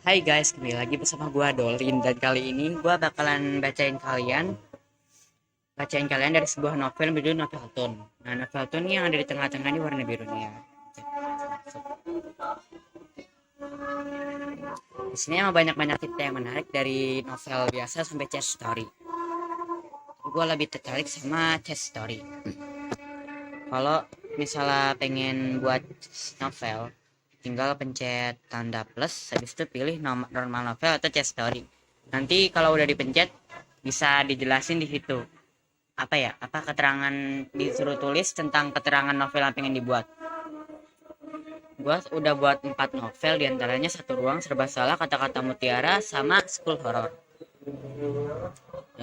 Hai guys, kembali lagi bersama gua Dolin dan kali ini gua bakalan bacain kalian dari sebuah novel berjudul Novelton. Nah, Novelton yang ada di tengah-tengah ini warna biru nih ya. Di sini emang banyak-banyak cerita yang menarik dari novel biasa sampai chest story. Gua lebih tertarik sama chest story. Kalau misalnya pengen buat novel, tinggal pencet tanda plus, habis itu pilih normal novel atau chest story. Nanti kalau udah dipencet bisa dijelasin di situ apa keterangan, disuruh tulis tentang keterangan novel yang pengen dibuat. Gua udah buat 4 novel, diantaranya Satu Ruang Serba Salah, Kata-Kata Mutiara, sama School Horror.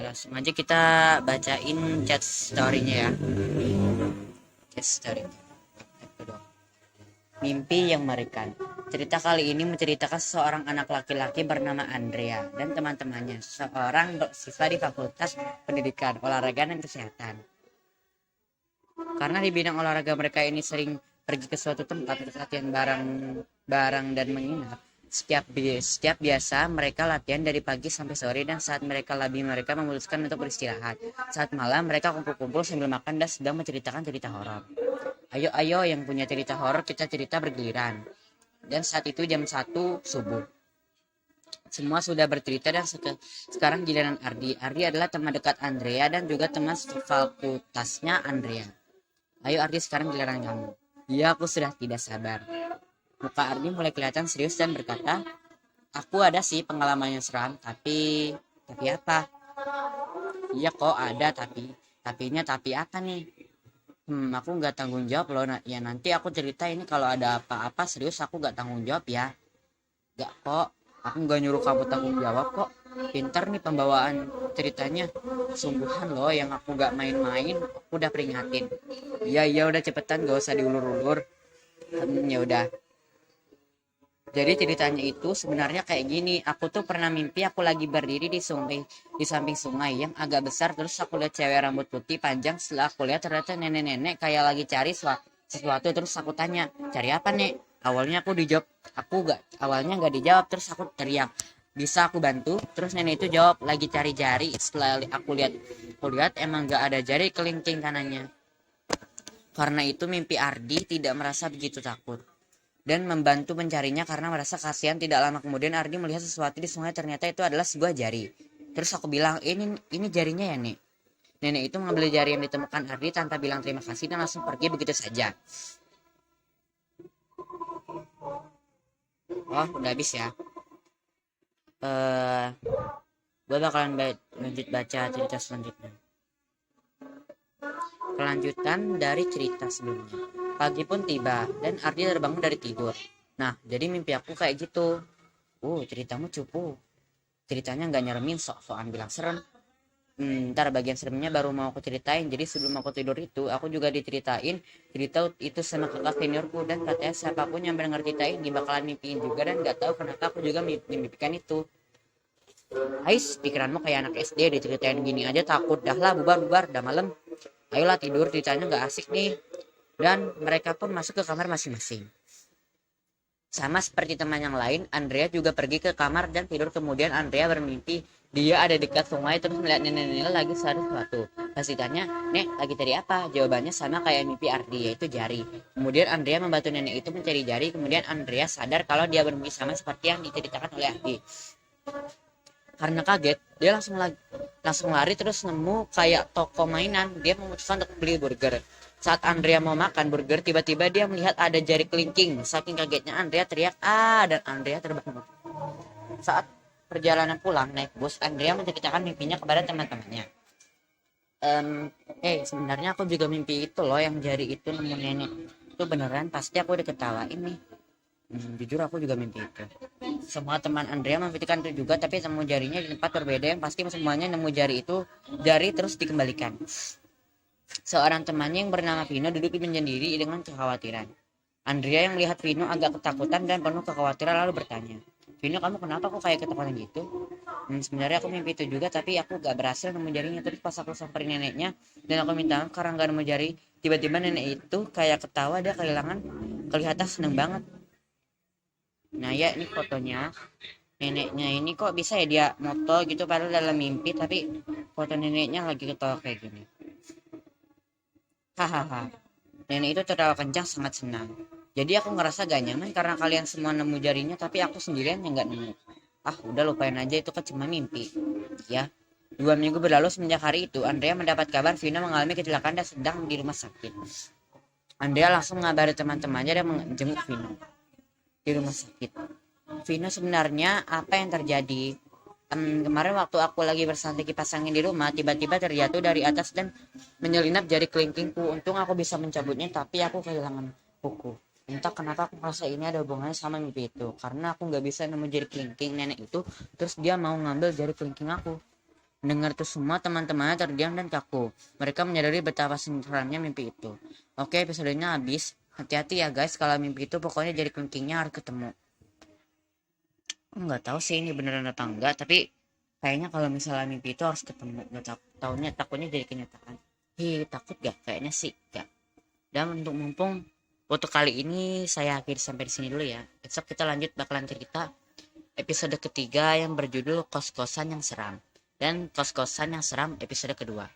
Nah, langsung aja kita bacain chat story-nya ya. Chat story. Mimpi yang mengerikan. Cerita kali ini menceritakan seorang anak laki-laki bernama Andrea dan teman-temannya, seorang siswa di Fakultas Pendidikan, Olahraga dan Kesehatan. Karena di bidang olahraga mereka ini sering pergi ke suatu tempat untuk latihan bareng dan menginap. Setiap biasa mereka latihan dari pagi sampai sore, dan saat mereka memutuskan untuk beristirahat. Saat malam mereka kumpul-kumpul sambil makan dan sedang menceritakan cerita horor. Ayo yang punya cerita horor, kita cerita bergiliran. Dan saat itu jam 1 subuh. Semua sudah bercerita dan sekarang giliran Ardi. Ardi adalah teman dekat Andrea dan juga teman fakultasnya Andrea. Ayo Ardi, sekarang giliran kamu. Iya, aku sudah tidak sabar. Muka Ardi mulai kelihatan serius dan berkata, aku ada sih pengalaman yang seram, tapi apa? Iya kok ada, tapi apa nih? Aku nggak tanggung jawab loh. Ya nanti aku cerita ini, kalau ada apa-apa serius aku nggak tanggung jawab ya. Nggak kok, aku nggak nyuruh kamu tanggung jawab kok. Pintar nih pembawaan ceritanya, sungguhan loh yang aku nggak main-main. Aku udah peringatin. Iya udah cepetan, gak usah diulur-ulur. Ya udah. Jadi ceritanya itu sebenarnya kayak gini. Aku tuh pernah mimpi aku lagi berdiri di samping sungai yang agak besar. Terus aku lihat cewek rambut putih panjang. Setelah aku lihat ternyata nenek-nenek kayak lagi cari sesuatu. Terus aku tanya, cari apa nek? Awalnya nggak dijawab. Terus aku teriak, bisa aku bantu? Terus nenek itu jawab, lagi cari jari. Setelah aku lihat emang nggak ada jari kelingking kanannya. Karena itu mimpi Ardi tidak merasa begitu takut dan membantu mencarinya karena merasa kasihan. Tidak lama kemudian Ardi melihat sesuatu di sungai, ternyata itu adalah sebuah jari. Terus aku bilang, ini jarinya ya nek? Nenek itu mengambil jari yang ditemukan Ardi tanpa bilang terima kasih dan langsung pergi begitu saja. Oh, udah habis ya. eh gue bakalan lanjut baca cerita selanjutnya. Kelanjutan dari cerita sebelumnya. Pagi pun tiba dan Ardi terbangun dari tidur. Nah, jadi mimpi aku kayak gitu. Ceritamu cupu. Ceritanya nggak nyeremin, sok-sokan bilang serem. Ntar bagian seremnya baru mau aku ceritain. Jadi sebelum aku tidur itu, aku juga diceritain cerita itu sama kakak seniorku, dan katanya siapapun yang mendengar cerita ini bakalan mimpiin juga, dan nggak tahu kenapa aku juga mimpikan itu. Ais, pikiranmu kayak anak SD, diceritain gini aja takut. Dah lah, bubar, dah malam. Ayolah tidur, ceritanya nggak asik nih. Dan mereka pun masuk ke kamar masing-masing. Sama seperti teman yang lain, Andrea juga pergi ke kamar dan tidur. Kemudian Andrea bermimpi dia ada dekat sungai, terus melihat nenek-nenek lagi cari sesuatu. Pas ditanya, nek lagi cari apa? Jawabannya sama kayak mimpi Ardi, yaitu jari. Kemudian Andrea membantu nenek itu mencari jari. Kemudian Andrea sadar kalau dia bermimpi sama seperti yang diceritakan oleh Ardi. Karena kaget, dia langsung lari, terus nemu kayak toko mainan. Dia memutuskan untuk beli burger. Saat Andrea mau makan burger, tiba-tiba dia melihat ada jari kelingking. Saking kagetnya Andrea teriak, dan Andrea terbangun. Saat perjalanan pulang naik bus, Andrea menceritakan mimpinya kepada teman-temannya. Sebenarnya aku juga mimpi itu loh, yang jari itu nemu nenek. Itu beneran, pasti aku udah ketawain nih. Jujur aku juga mimpi itu. Semua teman Andrea memimpikan itu juga, tapi nemu jarinya di tempat berbeda. Yang pasti semuanya nemu jari terus dikembalikan. Seorang temannya yang bernama Vino duduk menyendiri dengan kekhawatiran. Andrea yang melihat Vino agak ketakutan dan penuh kekhawatiran lalu bertanya, Vino, kamu kenapa kok kayak ketakutan gitu? Sebenarnya aku mimpi itu juga, tapi aku gak berhasil nemu jarinya. Terus pas aku samperin neneknya dan aku minta maaf karena gak nemu jari, tiba-tiba nenek itu kayak ketawa, dia kelihatan seneng banget. Nah ya, ini fotonya. neneknya ini kok bisa ya dia moto gitu padahal dalam mimpi, tapi foto neneknya lagi ketawa kayak gini. Hahaha. Nenek itu tertawa kencang sangat senang. Jadi aku ngerasa gak nyaman karena kalian semua nemu jarinya tapi aku sendirian yang gak nemu. Ah udah lupain aja, itu kan cuma mimpi. Ya. 2 minggu berlalu semenjak hari itu, Andrea mendapat kabar Vina mengalami kecelakaan dan sedang di rumah sakit. Andrea langsung mengabari teman-temannya dan menjenguk Vina di rumah sakit. Vina, sebenarnya apa yang terjadi? Kemarin waktu aku lagi bersantai kipas angin di rumah, tiba-tiba terjatuh dari atas dan menyelinap jari kelingkingku. Untung aku bisa mencabutnya, tapi aku kehilangan kuku. Entah kenapa aku merasa ini ada hubungannya sama mimpi itu. Karena aku nggak bisa nemu jari kelingking nenek itu, terus dia mau ngambil jari kelingking aku. Mendengar itu semua, teman-temannya terdiam dan kaku. Mereka menyadari betapa seramnya mimpi itu. Oke, episodenya habis. Hati-hati ya guys, kalau mimpi itu pokoknya jari kelingkingnya harus ketemu. Nggak tahu sih ini beneran atau enggak, tapi kayaknya kalau misalnya mimpi itu harus ketemu. Nggak tahunya takutnya jadi kenyataan. Takut gak? Kayaknya sih gak. Dan untuk mumpung foto kali ini saya akhiri sampai di sini dulu ya. Besok kita lanjut bakalan cerita episode ketiga yang berjudul Kos-kosan yang seram, dan Kos-kosan yang seram episode kedua.